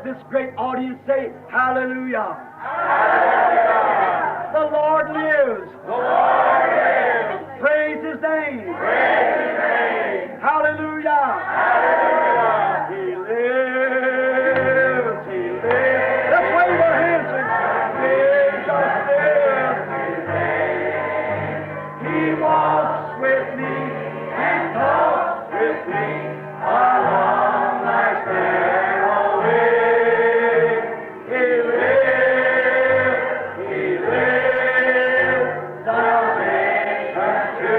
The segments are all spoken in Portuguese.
this great audience say, Hallelujah. Hallelujah. The Lord lives. The Lord lives. Praise His name. Praise His name. Hallelujah. Hallelujah. He lives. He lives. Let's wave our hands and He walks with me and talks with me along life's narrow way. He lives, salvation to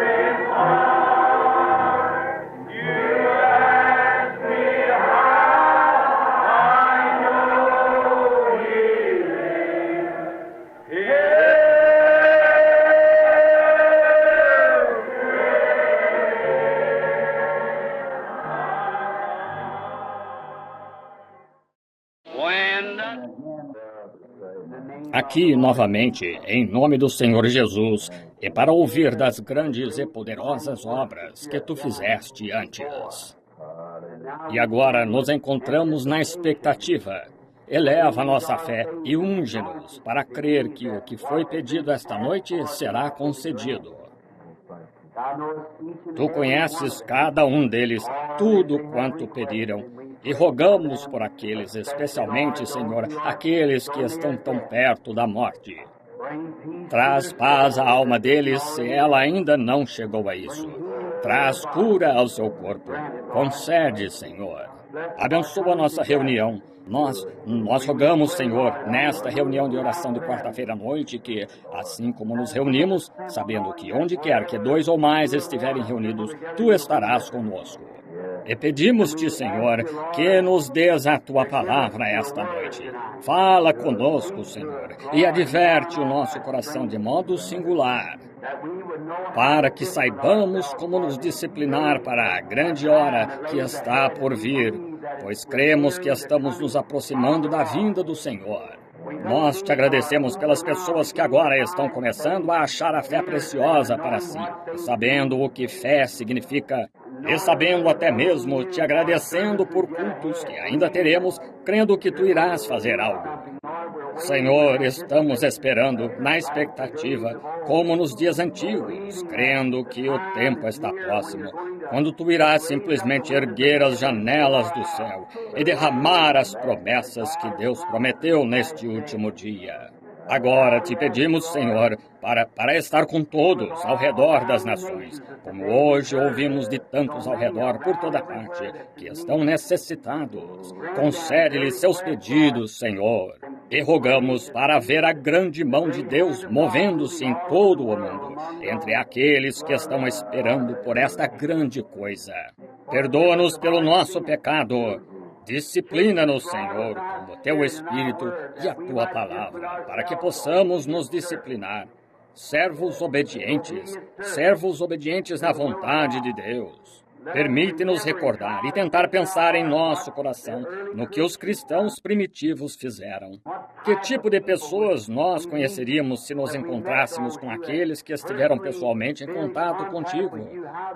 His heart. You ask me how I know He lives. Aqui novamente, em nome do Senhor Jesus, e para ouvir das grandes e poderosas obras que Tu fizeste antes. E agora nos encontramos na expectativa. Eleva a nossa fé e unge-nos para crer que o que foi pedido esta noite será concedido. Tu conheces cada um deles, tudo quanto pediram, e rogamos por aqueles, especialmente, Senhor, aqueles que estão tão perto da morte. Traz paz à alma deles se ela ainda não chegou a isso. Traz cura ao seu corpo. Concede, Senhor. Abençoa a nossa reunião. Nós rogamos, Senhor, nesta reunião de oração de quarta-feira à noite, que, assim como nos reunimos, sabendo que onde quer que 2 ou mais estiverem reunidos, Tu estarás conosco. E pedimos-te, Senhor, que nos dês a Tua palavra esta noite. Fala conosco, Senhor, e adverte o nosso coração de modo singular, para que saibamos como nos disciplinar para a grande hora que está por vir, pois cremos que estamos nos aproximando da vinda do Senhor. Nós te agradecemos pelas pessoas que agora estão começando a achar a fé preciosa para si, sabendo o que fé significa, e sabendo até mesmo te agradecendo por cultos que ainda teremos, crendo que Tu irás fazer algo. Senhor, estamos esperando, na expectativa, como nos dias antigos, crendo que o tempo está próximo, quando Tu irás simplesmente erguer as janelas do céu e derramar as promessas que Deus prometeu neste último dia. Agora te pedimos, Senhor, para estar com todos ao redor das nações, como hoje ouvimos de tantos ao redor por toda parte, que estão necessitados. Concede-lhes seus pedidos, Senhor, e rogamos para ver a grande mão de Deus movendo-se em todo o mundo, entre aqueles que estão esperando por esta grande coisa. Perdoa-nos pelo nosso pecado. Disciplina-nos, Senhor, com o Teu Espírito e a Tua palavra, para que possamos nos disciplinar. Servos obedientes na vontade de Deus. Permite-nos recordar e tentar pensar em nosso coração no que os cristãos primitivos fizeram. Que tipo de pessoas nós conheceríamos se nos encontrássemos com aqueles que estiveram pessoalmente em contato contigo?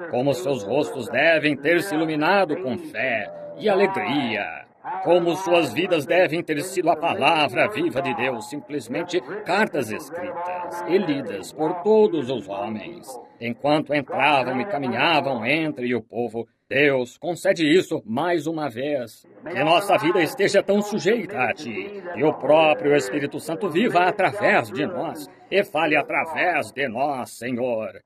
Como seus rostos devem ter se iluminado com fé e alegria. Como suas vidas devem ter sido a palavra viva de Deus, simplesmente cartas escritas e lidas por todos os homens. Enquanto entravam e caminhavam entre o povo, Deus, concede isso mais uma vez. Que nossa vida esteja tão sujeita a Ti, e o próprio Espírito Santo viva através de nós, e fale através de nós, Senhor.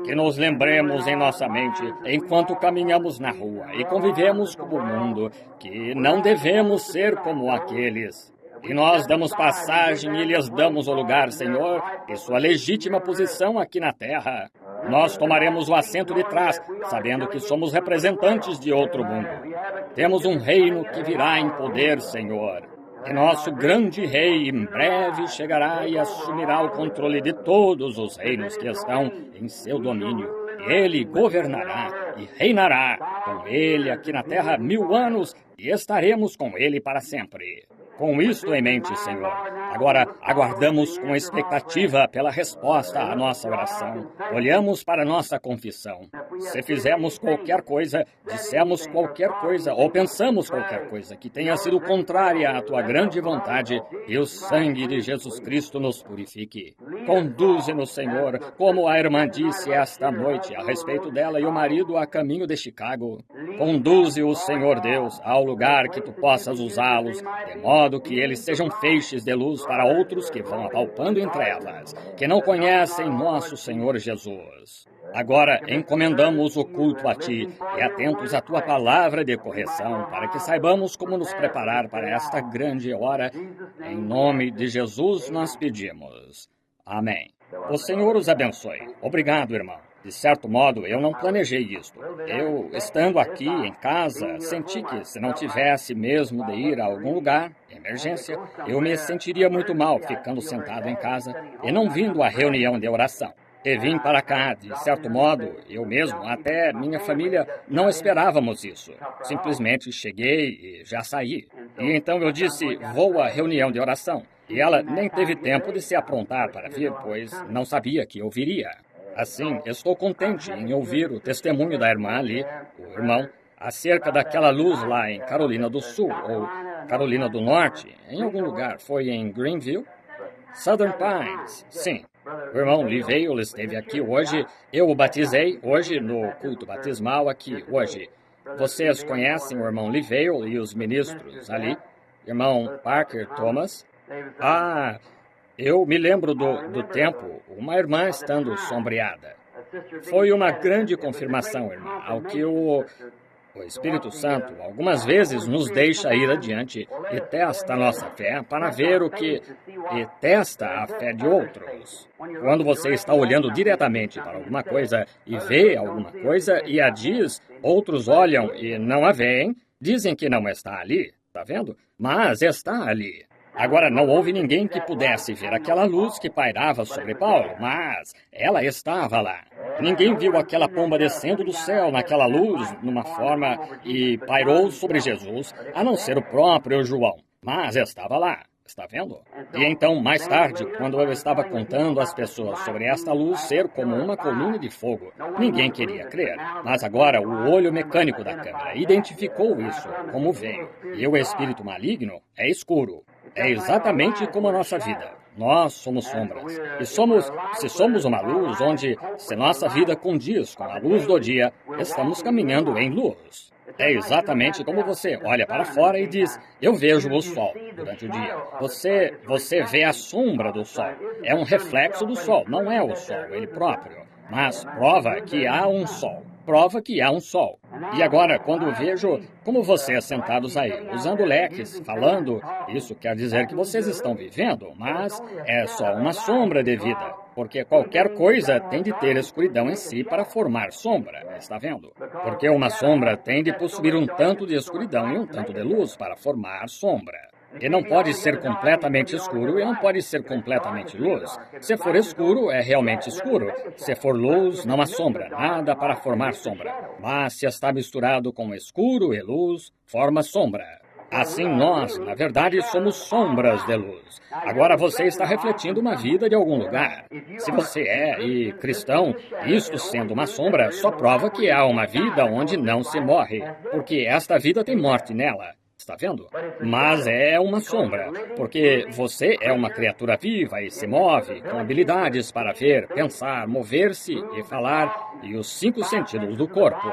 Que nos lembremos em nossa mente, enquanto caminhamos na rua e convivemos com o mundo, que não devemos ser como aqueles. E nós damos passagem e lhes damos o lugar, Senhor, e sua legítima posição aqui na terra. Nós tomaremos o assento de trás, sabendo que somos representantes de outro mundo. Temos um reino que virá em poder, Senhor. E nosso grande rei em breve chegará e assumirá o controle de todos os reinos que estão em seu domínio. Ele governará e reinará com ele aqui na terra 1000 anos e estaremos com ele para sempre. Com isto em mente, Senhor, agora aguardamos com expectativa pela resposta à nossa oração. Olhamos para nossa confissão. Se fizermos qualquer coisa, dissemos qualquer coisa ou pensamos qualquer coisa que tenha sido contrária à tua grande vontade, e o sangue de Jesus Cristo nos purifique. Conduze-nos, Senhor, como a irmã disse esta noite a respeito dela e o marido a caminho de Chicago. Conduze-os, Senhor Deus, ao lugar que tu possas usá-los, de modo que eles sejam feixes de luz para outros que vão apalpando em trevas, que não conhecem nosso Senhor Jesus. Agora encomendamos o culto a Ti e atentos à Tua palavra de correção, para que saibamos como nos preparar para esta grande hora. Em nome de Jesus nós pedimos. Amém. O Senhor os abençoe. Obrigado, irmão. De certo modo, eu não planejei isto. Eu, estando aqui em casa, senti que, se não tivesse mesmo de ir a algum lugar, emergência, eu me sentiria muito mal ficando sentado em casa e não vindo à reunião de oração. E vim para cá, de certo modo, eu mesmo, até minha família, não esperávamos isso. Simplesmente cheguei e já saí. E então eu disse, vou à reunião de oração. E ela nem teve tempo de se aprontar para vir, pois não sabia que eu viria. Assim, estou contente em ouvir o testemunho da irmã ali, o irmão, acerca daquela luz lá em Carolina do Sul, ou Carolina do Norte, em algum lugar. Foi em Greenville? Southern Pines, sim. O irmão Lee Vale esteve aqui hoje. Eu o batizei hoje no culto batismal aqui hoje. Vocês conhecem o irmão Lee Vale e os ministros ali? Irmão Parker Thomas? Ah, eu me lembro do tempo, uma irmã estando sombreada. Foi uma grande confirmação, irmã, ao que o Espírito Santo algumas vezes nos deixa ir adiante e testa a nossa fé para ver o que... e testa a fé de outros. Quando você está olhando diretamente para alguma coisa e vê alguma coisa e a diz, outros olham e não a veem, dizem que não está ali, está vendo? Mas está ali. Agora, não houve ninguém que pudesse ver aquela luz que pairava sobre Paulo, mas ela estava lá. Ninguém viu aquela pomba descendo do céu naquela luz, numa forma, e pairou sobre Jesus, a não ser o próprio João. Mas estava lá, está vendo? E então, mais tarde, quando eu estava contando às pessoas sobre esta luz ser como uma coluna de fogo, ninguém queria crer. Mas agora o olho mecânico da câmera identificou isso como veio. E o espírito maligno é escuro. É exatamente como a nossa vida. Nós somos sombras. E se somos uma luz onde, se nossa vida condiz com a luz do dia, estamos caminhando em luz. É exatamente como você olha para fora e diz, eu vejo o sol durante o dia. Você vê a sombra do sol. É um reflexo do sol, não é o sol ele próprio. Mas prova que há um sol. Prova que há um sol. E agora, quando vejo como vocês sentados aí, usando leques, falando, isso quer dizer que vocês estão vivendo, mas é só uma sombra de vida, porque qualquer coisa tem de ter escuridão em si para formar sombra, está vendo? Porque uma sombra tem de possuir um tanto de escuridão e um tanto de luz para formar sombra. E não pode ser completamente escuro e não pode ser completamente luz. Se for escuro, é realmente escuro. Se for luz, não há sombra, nada para formar sombra. Mas se está misturado com escuro e luz, forma sombra. Assim nós, na verdade, somos sombras de luz. Agora você está refletindo uma vida de algum lugar. Se você é cristão, isto sendo uma sombra, só prova que há uma vida onde não se morre, porque esta vida tem morte nela. Está vendo? Mas é uma sombra, porque você é uma criatura viva e se move com habilidades para ver, pensar, mover-se e falar e os 5 sentidos do corpo.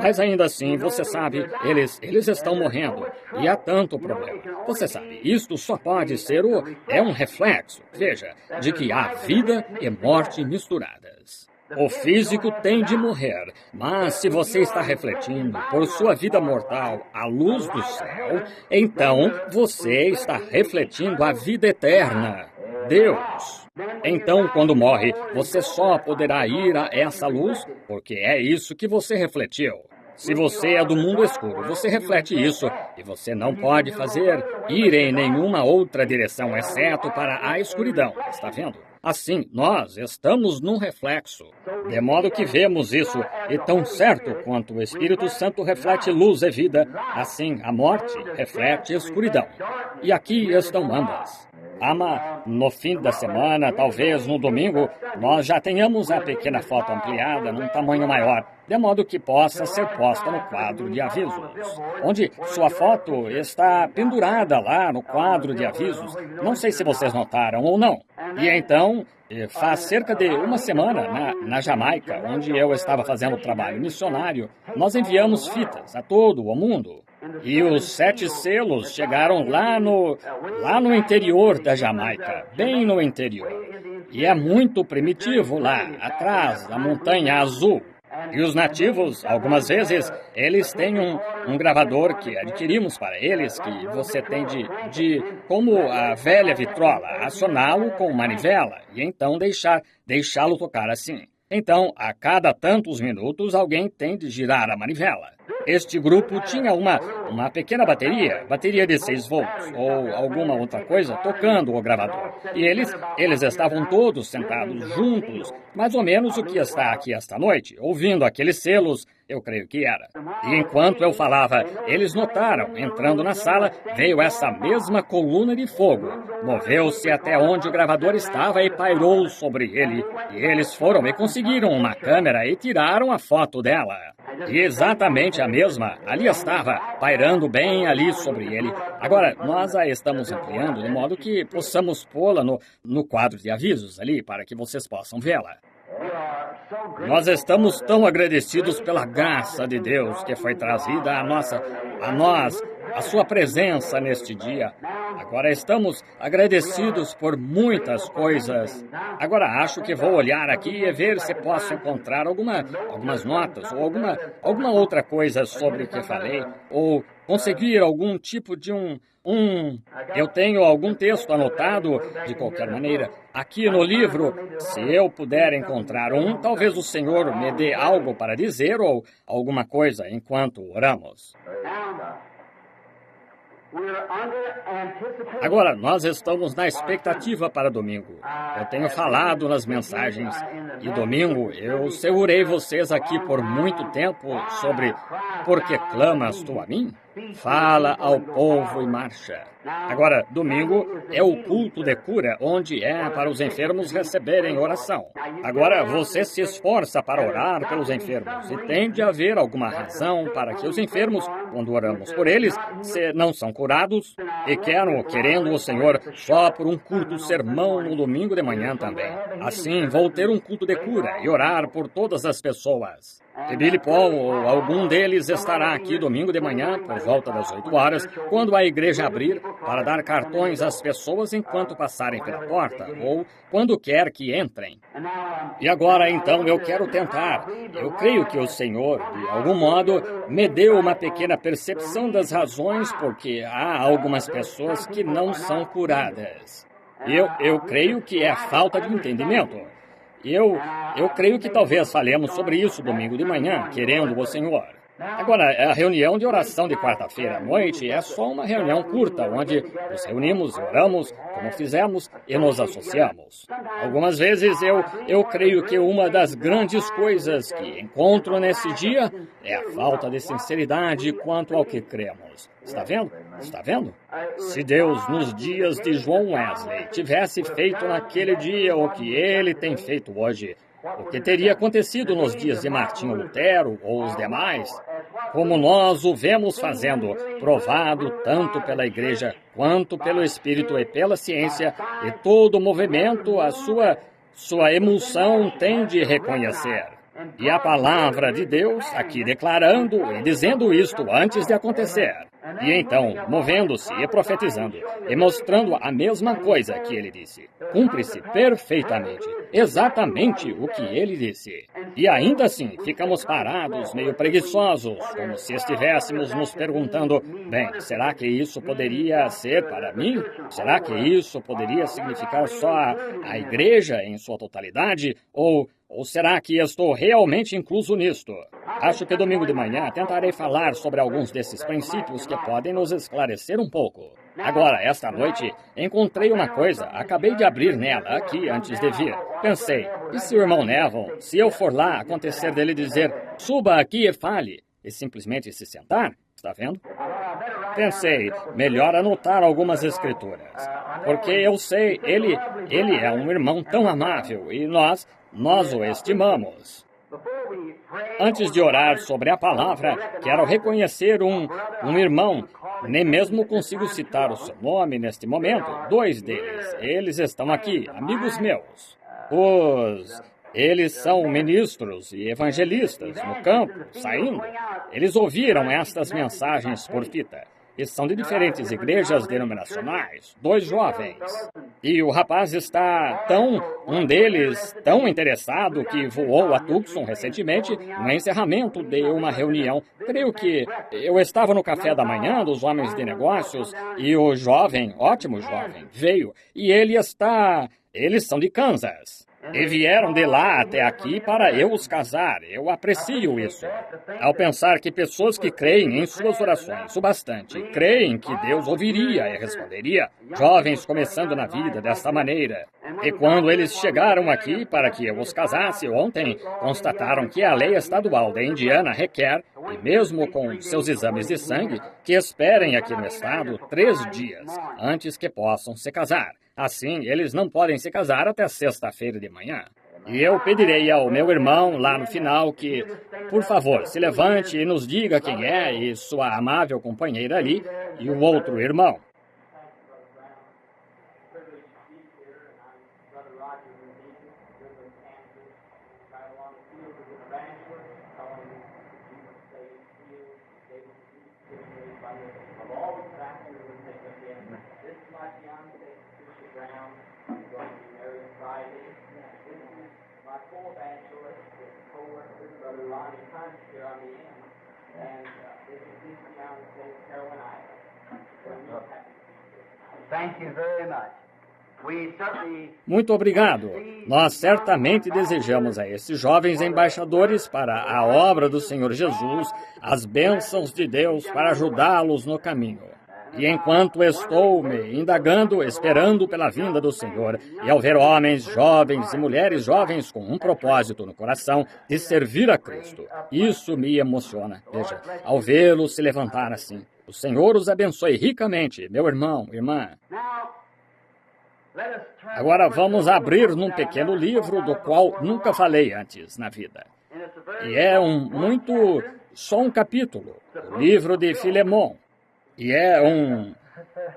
Mas ainda assim, você sabe, eles estão morrendo e há tanto problema. Você sabe, isto só pode ser um reflexo, veja, de que há vida e morte misturadas. O físico tem de morrer, mas se você está refletindo por sua vida mortal a luz do céu, então você está refletindo a vida eterna, Deus. Então, quando morre, você só poderá ir a essa luz, porque é isso que você refletiu. Se você é do mundo escuro, você reflete isso, e você não pode ir em nenhuma outra direção, exceto para a escuridão, está vendo? Assim, nós estamos num reflexo, de modo que vemos isso, e tão certo quanto o Espírito Santo reflete luz e vida, assim a morte reflete escuridão. E aqui estão ambas. no fim da semana, talvez no domingo, nós já tenhamos a pequena foto ampliada num tamanho maior, de modo que possa ser posta no quadro de avisos, onde sua foto está pendurada lá no quadro de avisos. Não sei se vocês notaram ou não. E então, faz cerca de uma semana, na Jamaica, onde eu estava fazendo trabalho missionário, nós enviamos fitas a todo o mundo. E os 7 selos chegaram lá no interior da Jamaica, bem no interior. E é muito primitivo lá, atrás da Montanha Azul. E os nativos, algumas vezes, eles têm um gravador que adquirimos para eles, que você tem como a velha vitrola, acioná-lo com manivela e então deixá-lo tocar assim. Então, a cada tantos minutos, alguém tem de girar a manivela. Este grupo tinha uma pequena bateria de 6 volts, ou alguma outra coisa, tocando o gravador. E eles estavam todos sentados juntos, mais ou menos o que está aqui esta noite, ouvindo aqueles selos, eu creio que era. E enquanto eu falava, eles notaram, entrando na sala, veio essa mesma coluna de fogo. Moveu-se até onde o gravador estava e pairou sobre ele. E eles foram e conseguiram uma câmera e tiraram a foto dela. E exatamente a mesma, ali estava, pairando bem ali sobre ele. Agora, nós a estamos ampliando de modo que possamos pô-la no quadro de avisos ali, para que vocês possam vê-la. Nós estamos tão agradecidos pela graça de Deus que foi trazida a nós, a sua presença neste dia. Agora estamos agradecidos por muitas coisas. Agora acho que vou olhar aqui e ver se posso encontrar algumas notas ou alguma outra coisa sobre o que falei, ou conseguir algum tipo de eu tenho algum texto anotado, de qualquer maneira, aqui no livro. Se eu puder encontrar talvez o Senhor me dê algo para dizer ou alguma coisa enquanto oramos. Agora, nós estamos na expectativa para domingo. Eu tenho falado nas mensagens, e domingo eu segurei vocês aqui por muito tempo sobre por que clamas tu a mim? Fala ao povo e marcha. Agora, domingo é o culto de cura, onde é para os enfermos receberem oração. Agora, você se esforça para orar pelos enfermos, e tem de haver alguma razão para que os enfermos, quando oramos por eles, não são curados, e querendo o Senhor só por um culto sermão no domingo de manhã também. Assim, vou ter um culto de cura e orar por todas as pessoas. E Billy Paul ou algum deles estará aqui domingo de manhã, por volta das 8 horas, quando a igreja abrir, para dar cartões às pessoas enquanto passarem pela porta, ou quando quer que entrem. E agora, então, eu quero tentar. Eu creio que o Senhor, de algum modo, me deu uma pequena percepção das razões porque há algumas pessoas que não são curadas. Eu creio que é falta de entendimento. Eu creio que talvez falemos sobre isso domingo de manhã, querendo o Senhor. Agora, a reunião de oração de quarta-feira à noite é só uma reunião curta, onde nos reunimos, oramos, como fizemos, e nos associamos. Algumas vezes eu creio que uma das grandes coisas que encontro nesse dia é a falta de sinceridade quanto ao que cremos. Está vendo? Está vendo? Se Deus, nos dias de John Wesley, tivesse feito naquele dia o que ele tem feito hoje, o que teria acontecido nos dias de Martinho Lutero ou os demais, como nós o vemos fazendo, provado tanto pela Igreja quanto pelo Espírito e pela ciência, e todo o movimento, a sua emulsão tem de reconhecer. E a palavra de Deus, aqui declarando e dizendo isto antes de acontecer. E então, movendo-se e profetizando, e mostrando a mesma coisa que ele disse. Cumpre-se perfeitamente, exatamente o que ele disse. E ainda assim, ficamos parados, meio preguiçosos, como se estivéssemos nos perguntando, bem, será que isso poderia ser para mim? Será que isso poderia significar só a igreja em sua totalidade? Ou será que estou realmente incluso nisto? Acho que domingo de manhã tentarei falar sobre alguns desses princípios que podem nos esclarecer um pouco. Agora, esta noite, encontrei uma coisa, acabei de abrir nela aqui antes de vir. Pensei, e se o irmão Neville, se eu for lá, acontecer dele dizer, suba aqui e fale, e simplesmente se sentar? Está vendo? Pensei, melhor anotar algumas escrituras, porque eu sei, ele é um irmão tão amável e nós o estimamos. Antes de orar sobre a palavra, quero reconhecer um irmão. Nem mesmo consigo citar o seu nome neste momento. 2 deles. Eles estão aqui, amigos meus. Eles são ministros e evangelistas no campo, saindo. Eles ouviram estas mensagens por fita. E são de diferentes igrejas denominacionais, 2 jovens. E o rapaz está um deles, tão interessado que voou a Tucson recentemente no encerramento de uma reunião. Creio que eu estava no café da manhã dos homens de negócios e o jovem, ótimo jovem, veio. E eles são de Kansas. E vieram de lá até aqui para eu os casar. Eu aprecio isso. Ao pensar que pessoas que creem em suas orações o bastante, creem que Deus ouviria e responderia, jovens começando na vida desta maneira. E quando eles chegaram aqui para que eu os casasse ontem, constataram que a lei estadual da Indiana requer, e mesmo com seus exames de sangue, que esperem aqui no estado 3 dias antes que possam se casar. Assim, eles não podem se casar até sexta-feira de manhã. E eu pedirei ao meu irmão lá no final que, por favor, se levante e nos diga quem é e sua amável companheira ali e o outro irmão. Muito obrigado. Nós certamente desejamos a esses jovens embaixadores para a obra do Senhor Jesus as bênçãos de Deus para ajudá-los no caminho. E enquanto estou me indagando, esperando pela vinda do Senhor, e ao ver homens jovens e mulheres jovens com um propósito no coração de servir a Cristo, isso me emociona. Veja, ao vê-los se levantar assim. O Senhor os abençoe ricamente, meu irmão, irmã. Agora vamos abrir num pequeno livro do qual nunca falei antes na vida. E é só um capítulo, o livro de Filemon. E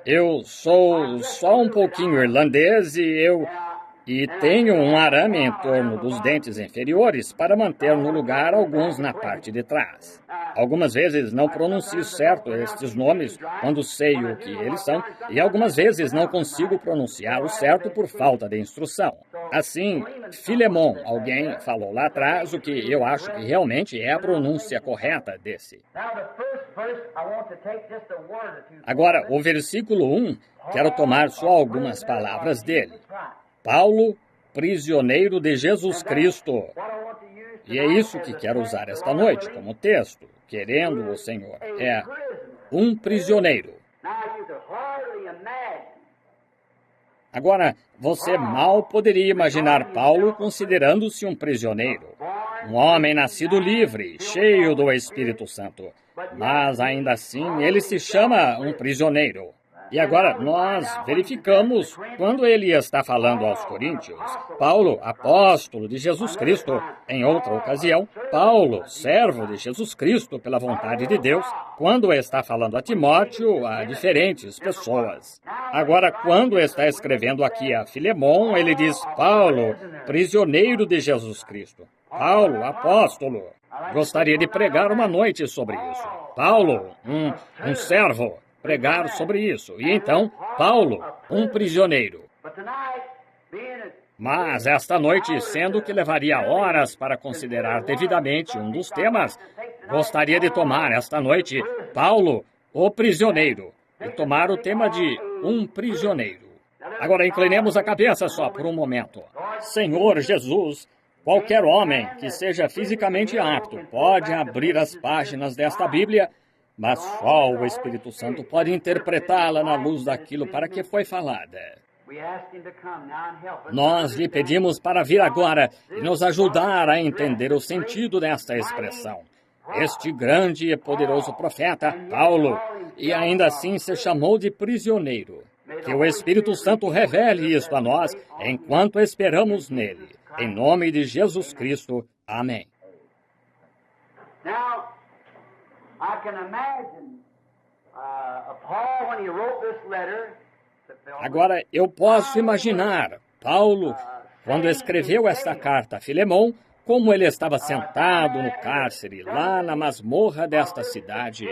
eu sou só um pouquinho irlandês e tenho um arame em torno dos dentes inferiores para manter no lugar alguns na parte de trás. Algumas vezes não pronuncio certo estes nomes quando sei o que eles são, e algumas vezes não consigo pronunciar o certo por falta de instrução. Assim, Filemon, alguém falou lá atrás o que eu acho que realmente é a pronúncia correta desse. Agora, o versículo 1, quero tomar só algumas palavras dele. Paulo, prisioneiro de Jesus Cristo. E é isso que quero usar esta noite como texto, querendo o Senhor. É um prisioneiro. Agora, você mal poderia imaginar Paulo considerando-se um prisioneiro. Um homem nascido livre, cheio do Espírito Santo. Mas, ainda assim, ele se chama um prisioneiro. E agora, nós verificamos, quando ele está falando aos Coríntios, Paulo, apóstolo de Jesus Cristo, em outra ocasião, Paulo, servo de Jesus Cristo pela vontade de Deus, quando está falando a Timóteo, a diferentes pessoas. Agora, quando está escrevendo aqui a Filemon, ele diz, Paulo, prisioneiro de Jesus Cristo. Paulo, apóstolo. Gostaria de pregar uma noite sobre isso. Paulo, um servo. Pregar sobre isso. E então, Paulo, um prisioneiro. Mas esta noite, sendo que levaria horas para considerar devidamente um dos temas, gostaria de tomar esta noite Paulo, o prisioneiro, e tomar o tema de um prisioneiro. Agora inclinemos a cabeça só por um momento. Senhor Jesus, qualquer homem que seja fisicamente apto pode abrir as páginas desta Bíblia, mas só o Espírito Santo pode interpretá-la na luz daquilo para que foi falada. Nós lhe pedimos para vir agora e nos ajudar a entender o sentido desta expressão. Este grande e poderoso profeta, Paulo, e ainda assim se chamou de prisioneiro. Que o Espírito Santo revele isto a nós enquanto esperamos nele. Em nome de Jesus Cristo. Amém. Now, I can imagine Paul, when he wrote this letter, Agora, eu posso imaginar Paulo, quando escreveu esta carta a Filemão, como ele estava sentado no cárcere, lá na masmorra desta cidade,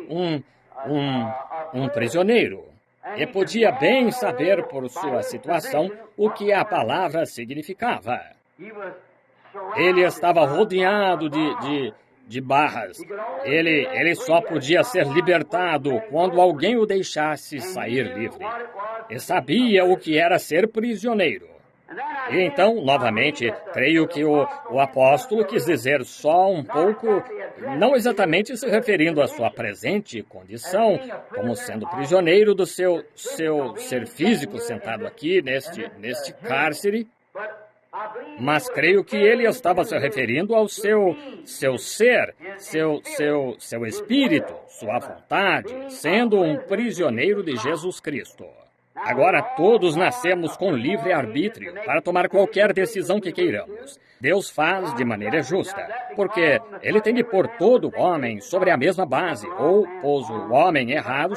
um prisioneiro. E podia bem saber por sua situação o que a palavra significava. Ele estava rodeado de barras. Ele só podia ser libertado quando alguém o deixasse sair livre. E sabia o que era ser prisioneiro. E então, novamente, creio que o apóstolo quis dizer só um pouco, não exatamente se referindo à sua presente condição, como sendo prisioneiro do seu ser físico sentado aqui neste cárcere, mas creio que ele estava se referindo ao seu ser, seu espírito, sua vontade, sendo um prisioneiro de Jesus Cristo. Agora todos nascemos com livre arbítrio para tomar qualquer decisão que queiramos. Deus faz de maneira justa, porque Ele tem de pôr todo homem sobre a mesma base, ou pôs o homem errado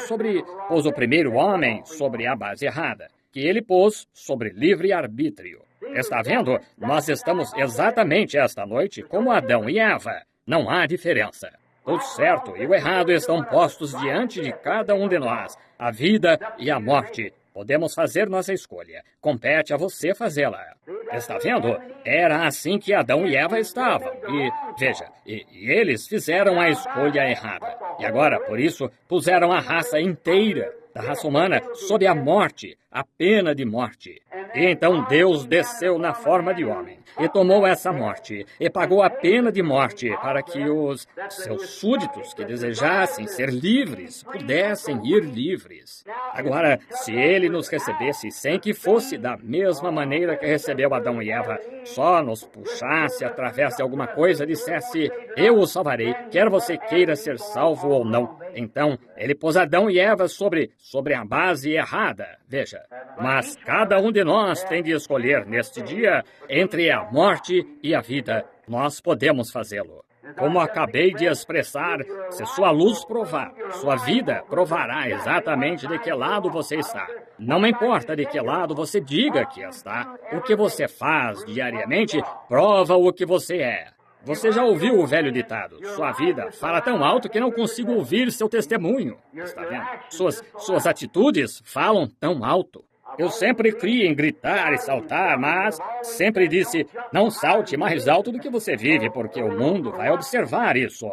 pôs o primeiro homem sobre a base errada, que Ele pôs sobre livre arbítrio. Está vendo? Nós estamos exatamente esta noite como Adão e Eva. Não há diferença. O certo e o errado estão postos diante de cada um de nós, a vida e a morte. Podemos fazer nossa escolha. Compete a você fazê-la. Está vendo? Era assim que Adão e Eva estavam. E, veja, e eles fizeram a escolha errada. E agora, por isso, puseram a raça inteira da raça humana sob a morte, a pena de morte. E então Deus desceu na forma de homem e tomou essa morte e pagou a pena de morte para que os seus súditos que desejassem ser livres pudessem ir livres. Agora, se ele nos recebesse sem que fosse da mesma maneira que recebeu Adão e Eva, só nos puxasse através de alguma coisa, dissesse, eu o salvarei, quer você queira ser salvo ou não. Então, ele pôs Adão e Eva sobre a base errada, veja. Mas cada um de nós tem de escolher neste dia entre a morte e a vida. Nós podemos fazê-lo. Como acabei de expressar, se sua luz provar, sua vida provará exatamente de que lado você está. Não importa de que lado você diga que está, o que você faz diariamente prova o que você é. Você já ouviu o velho ditado, sua vida fala tão alto que não consigo ouvir seu testemunho. Está vendo? Suas atitudes falam tão alto. Eu sempre criei em gritar e saltar, mas sempre disse, não salte mais alto do que você vive, porque o mundo vai observar isso.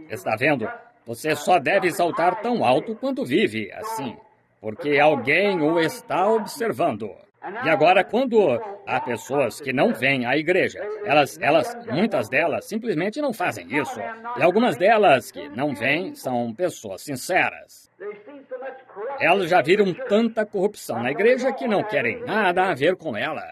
Está vendo? Você só deve saltar tão alto quanto vive, assim, porque alguém o está observando. E agora, quando há pessoas que não vêm à igreja, muitas delas simplesmente não fazem isso. E algumas delas que não vêm são pessoas sinceras. Elas já viram tanta corrupção na igreja que não querem nada a ver com ela.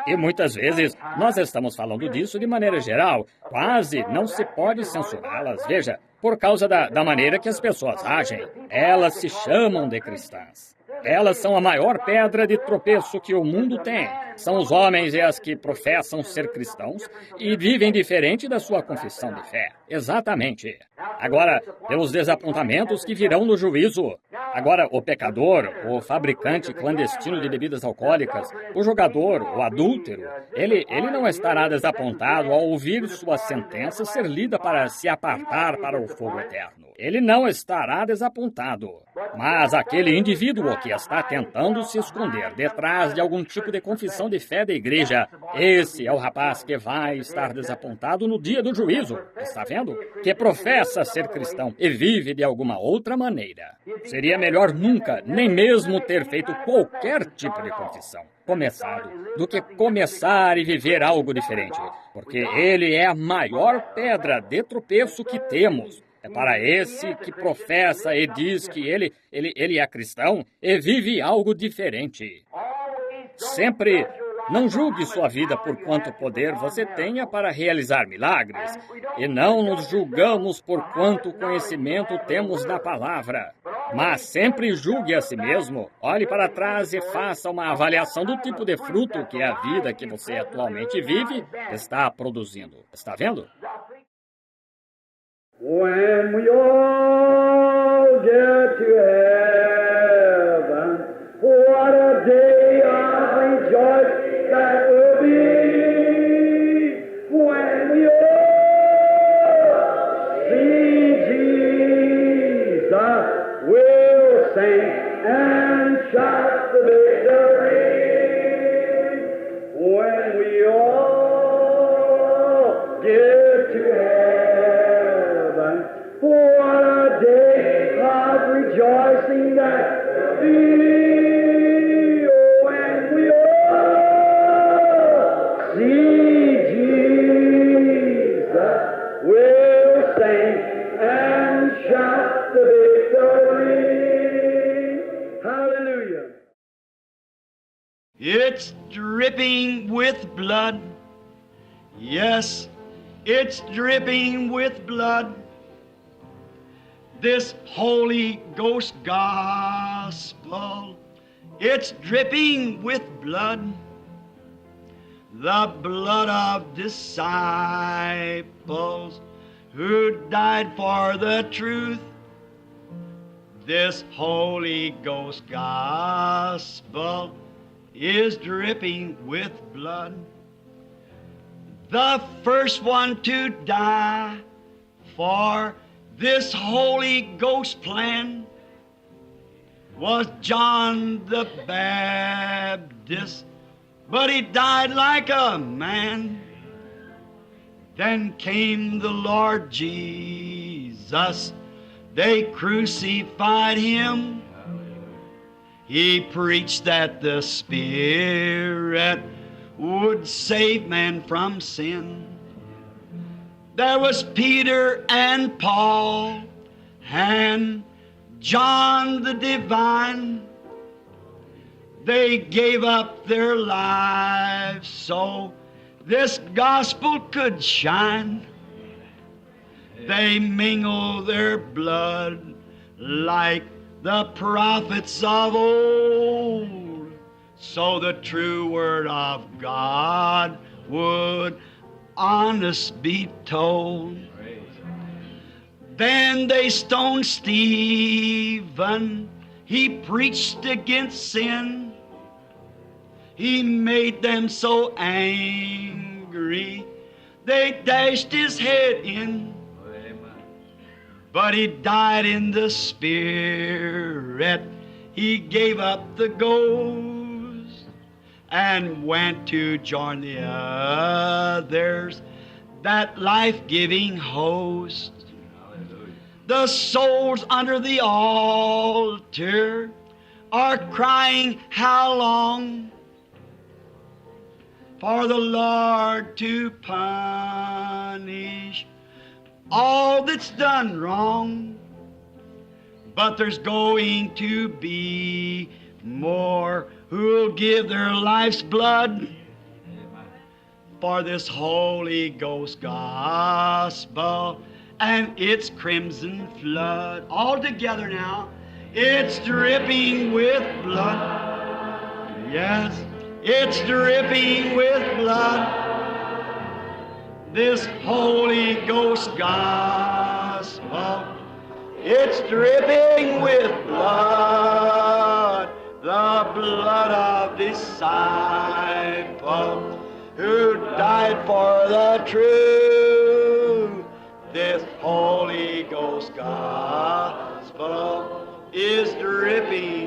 E muitas vezes nós estamos falando disso de maneira geral. Quase não se pode censurá-las, veja, por causa da maneira que as pessoas agem. Elas se chamam de cristãs. Elas são a maior pedra de tropeço que o mundo tem. São os homens e as que professam ser cristãos e vivem diferente da sua confissão de fé. Exatamente. Agora, pelos desapontamentos que virão no juízo. Agora, o pecador, o fabricante clandestino de bebidas alcoólicas, o jogador, o adúltero, ele não estará desapontado ao ouvir sua sentença ser lida para se apartar para o fogo eterno. Ele não estará desapontado. Mas aquele indivíduo que está tentando se esconder detrás de algum tipo de confissão de fé da igreja, esse é o rapaz que vai estar desapontado no dia do juízo. Está vendo? Que professa ser cristão e vive de alguma outra maneira. Seria melhor nunca, nem mesmo ter feito qualquer tipo de confissão, começado, do que começar e viver algo diferente, porque ele é a maior pedra de tropeço que temos. É para esse que professa e diz que ele é cristão e vive algo diferente. Sempre não julgue sua vida por quanto poder você tenha para realizar milagres, e não nos julgamos por quanto conhecimento temos da palavra. Mas sempre julgue a si mesmo, olhe para trás e faça uma avaliação do tipo de fruto que a vida que você atualmente vive está produzindo. Está vendo? When we all get to heaven, what a day of rejoicing that will be. When we all see Jesus, we'll sing and shout the victory. When we all get to heaven, what a day of rejoicing that will be. When we all see Jesus, we'll sing and shout the victory. Hallelujah. It's dripping with blood. Yes, it's dripping with blood. This Holy Ghost gospel, it's dripping with blood. The blood of disciples who died for the truth. This Holy Ghost gospel is dripping with blood. The first one to die for this Holy Ghost plan was John the Baptist, but he died like a man. Then came the Lord Jesus. They crucified him. He preached that the Spirit would save man from sin. There was Peter and Paul and John the Divine. They gave up their lives so this gospel could shine. They mingled their blood like the prophets of old, so the true word of God would honest be told. Then they stoned Stephen. He preached against sin. He made them so angry, they dashed his head in. But he died in the Spirit. He gave up the ghost and went to join the others, that life-giving host. The souls under the altar are crying, how long? For the Lord to punish all that's done wrong. But there's going to be more who'll give their life's blood for this Holy Ghost gospel and its crimson flood. All together now, it's dripping with blood. Yes, it's dripping with blood. This Holy Ghost gospel, it's dripping with blood, the blood of disciples who died for the truth. This Holy Ghost gospel is dripping